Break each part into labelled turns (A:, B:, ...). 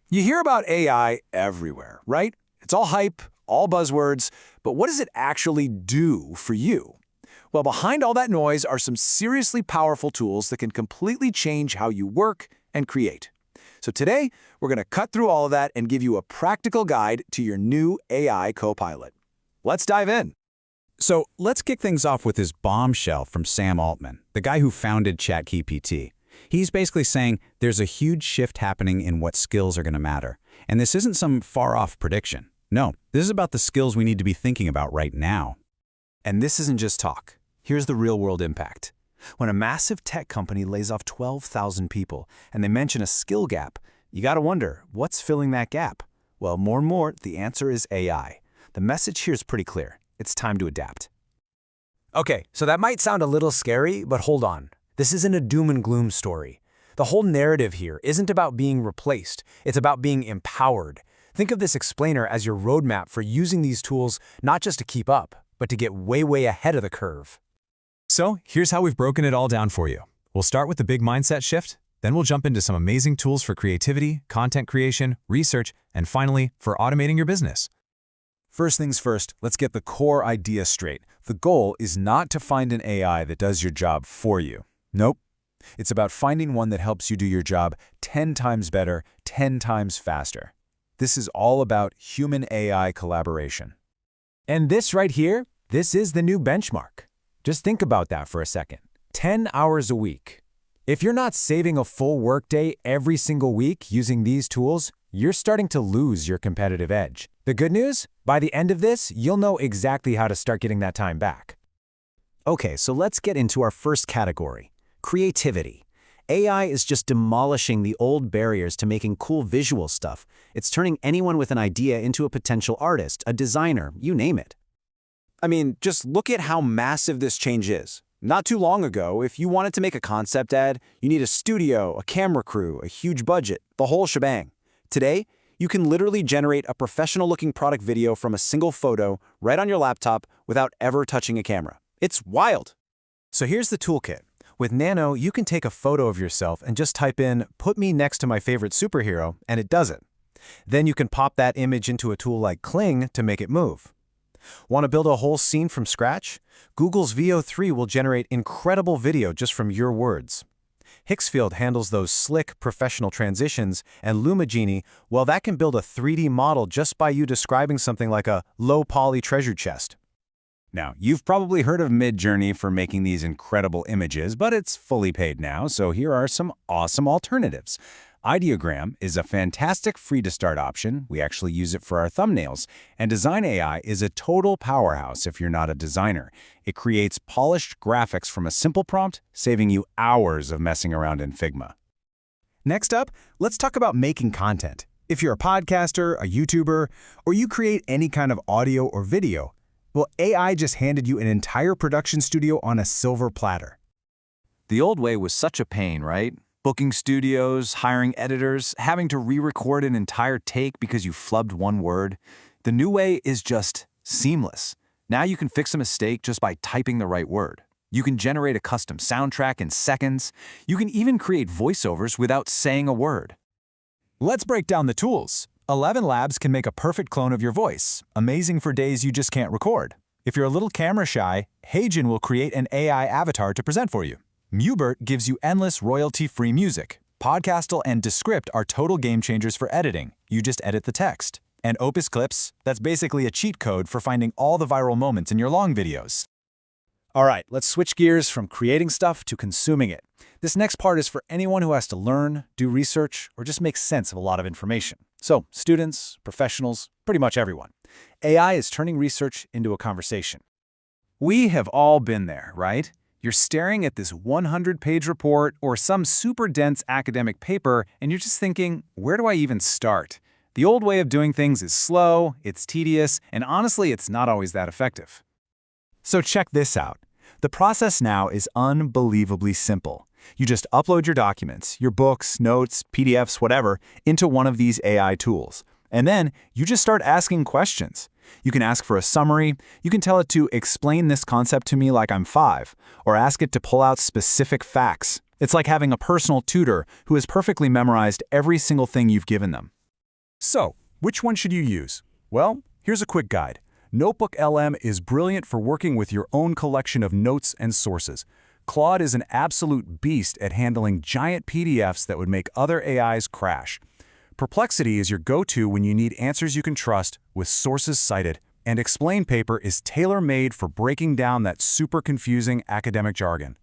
A: You hear about AI everywhere, right? It's all hype, all buzzwords, but what does it actually do for you? Well, behind all that noise are some seriously powerful tools that can completely change how you work and create. So today, we're going to cut through all of that and give you a practical guide to your new AI Copilot. Let's dive in.
B: So let's kick things off with this bombshell from Sam Altman, the guy who founded ChatGPT. He's basically saying there's a huge shift happening in what skills are going to matter. And this isn't some far-off prediction. No, this is about the skills we need to be thinking about right now.
A: And this isn't just talk. Here's the real-world impact. When a massive tech company lays off 12,000 people and they mention a skill gap, you got to wonder, what's filling that gap? Well, more and more, the answer is AI. The message here is pretty clear. It's time to adapt.
C: Okay, so that might sound a little scary, but hold on. This isn't a doom and gloom story. The whole narrative here isn't about being replaced. It's about being empowered. Think of this explainer as your roadmap for using these tools not just to keep up, but to get way ahead of the curve.
D: So here's how we've broken it all down for you. We'll start with the big mindset shift, then we'll jump into some amazing tools for creativity, content creation, research, and finally, for automating your business.
A: First things first, let's get the core idea straight. The goal is not to find an AI that does your job for you. Nope. It's about finding one that helps you do your job 10 times better, 10 times faster. This is all about human-AI collaboration.
C: And this right here, this is the new benchmark. Just think about that for a second. 10 hours a week. If you're not saving a full workday every single week using these tools, you're starting to lose your competitive edge. The good news? By the end of this, you'll know exactly how to start getting that time back.
E: Okay, so let's get into our first category. Creativity. AI is just demolishing the old barriers to making cool visual stuff. It's turning anyone with an idea into a potential artist, a designer, you name it.
A: I mean, just look at how massive this change is. Not too long ago, if you wanted to make a concept ad, you need a studio, a camera crew, a huge budget, the whole shebang. Today, you can literally generate a professional-looking product video from a single photo right on your laptop without ever touching a camera. It's wild.
C: So here's the toolkit. With Nano, you can take a photo of yourself and just type in, "Put me next to my favorite superhero," and it does it. Then you can pop that image into a tool like Kling to make it move. Want to build a whole scene from scratch? Google's VO3 will generate incredible video just from your words. Hixfield handles those slick, professional transitions, and Luma Genie, well, that can build a 3D model just by you describing something like a low-poly treasure chest.
B: Now, you've probably heard of Midjourney for making these incredible images, but it's fully paid now, so here are some awesome alternatives. Ideogram is a fantastic free-to-start option. We actually use it for our thumbnails. And Design AI is a total powerhouse if you're not a designer. It creates polished graphics from a simple prompt, saving you hours of messing around in Figma.
C: Next up, let's talk about making content. If you're a podcaster, a YouTuber, or you create any kind of audio or video, well, AI just handed you an entire production studio on a silver platter.
A: The old way was such a pain, right? Booking studios, hiring editors, having to re-record an entire take because you flubbed one word. The new way is just seamless. Now you can fix a mistake just by typing the right word. You can generate a custom soundtrack in seconds. You can even create voiceovers without saying a word.
D: Let's break down the tools. 11 Labs can make a perfect clone of your voice, amazing for days you just can't record. If you're a little camera shy, Heijin will create an AI avatar to present for you. Mubert gives you endless royalty-free music. Podcastle and Descript are total game changers for editing. You just edit the text. And Opus Clips, that's basically a cheat code for finding all the viral moments in your long videos.
C: All right, let's switch gears from creating stuff to consuming it. This next part is for anyone who has to learn, do research, or just make sense of a lot of information. So, students, professionals, pretty much everyone. AI is turning research into a conversation.
A: We have all been there, right? You're staring at this 100-page report or some super dense academic paper, and you're just thinking, where do I even start? The old way of doing things is slow, it's tedious, and honestly, it's not always that effective.
C: So check this out. The process now is unbelievably simple. You just upload your documents, your books, notes, PDFs, whatever, into one of these AI tools. And then you just start asking questions. You can ask for a summary, you can tell it to explain this concept to me like I'm 5, or ask it to pull out specific facts. It's like having a personal tutor who has perfectly memorized every single thing you've given them.
A: So, which one should you use? Well, here's a quick guide. Notebook LM is brilliant for working with your own collection of notes and sources. Claude is an absolute beast at handling giant PDFs that would make other AIs crash. Perplexity is your go-to when you need answers you can trust with sources cited. And Explain Paper is tailor-made for breaking down that super confusing academic jargon.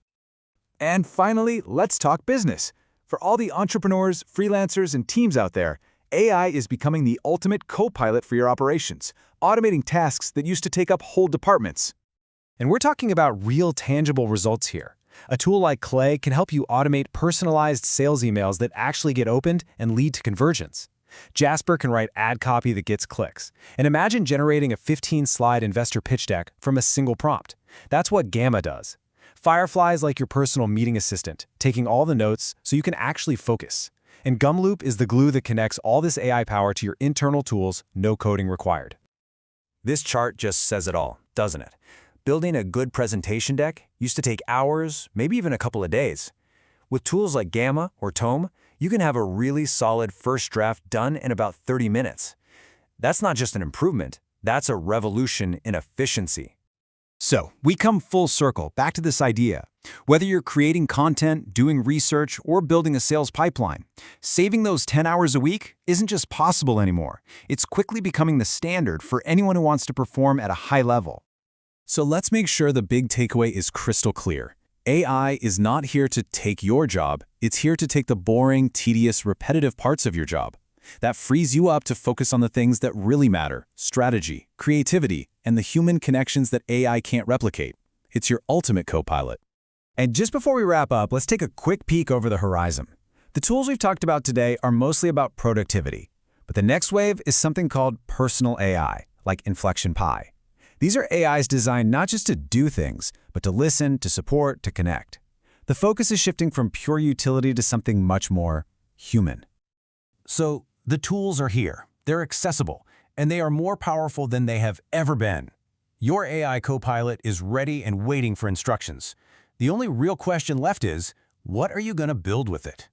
D: And finally, let's talk business. For all the entrepreneurs, freelancers, and teams out there, AI is becoming the ultimate co-pilot for your operations, automating tasks that used to take up whole departments.
C: And we're talking about real tangible results here. A tool like Clay can help you automate personalized sales emails that actually get opened and lead to conversions. Jasper can write ad copy that gets clicks. And imagine generating a 15-slide investor pitch deck from a single prompt. That's what Gamma does. Firefly is like your personal meeting assistant, taking all the notes so you can actually focus. And Gumloop is the glue that connects all this AI power to your internal tools, no coding required.
A: This chart just says it all, doesn't it? Building a good presentation deck used to take hours, maybe even a couple of days. With tools like Gamma or Tome, you can have a really solid first draft done in about 30 minutes. That's not just an improvement, that's a revolution in efficiency.
B: So, we come full circle back to this idea. Whether you're creating content, doing research, or building a sales pipeline, saving those 10 hours a week isn't just possible anymore. It's quickly becoming the standard for anyone who wants to perform at a high level. So let's make sure the big takeaway is crystal clear. AI is not here to take your job, it's here to take the boring, tedious, repetitive parts of your job. That frees you up to focus on the things that really matter: strategy, creativity, and the human connections that AI can't replicate. It's your ultimate co-pilot.
C: And just before we wrap up, let's take a quick peek over the horizon. The tools we've talked about today are mostly about productivity, but the next wave is something called personal AI, like Inflection Pi. These are AIs designed not just to do things, but to listen, to support, to connect. The focus is shifting from pure utility to something much more human.
B: So, the tools are here, they're accessible, and they are more powerful than they have ever been. Your AI co-pilot is ready and waiting for instructions. The only real question left is, what are you going to build with it?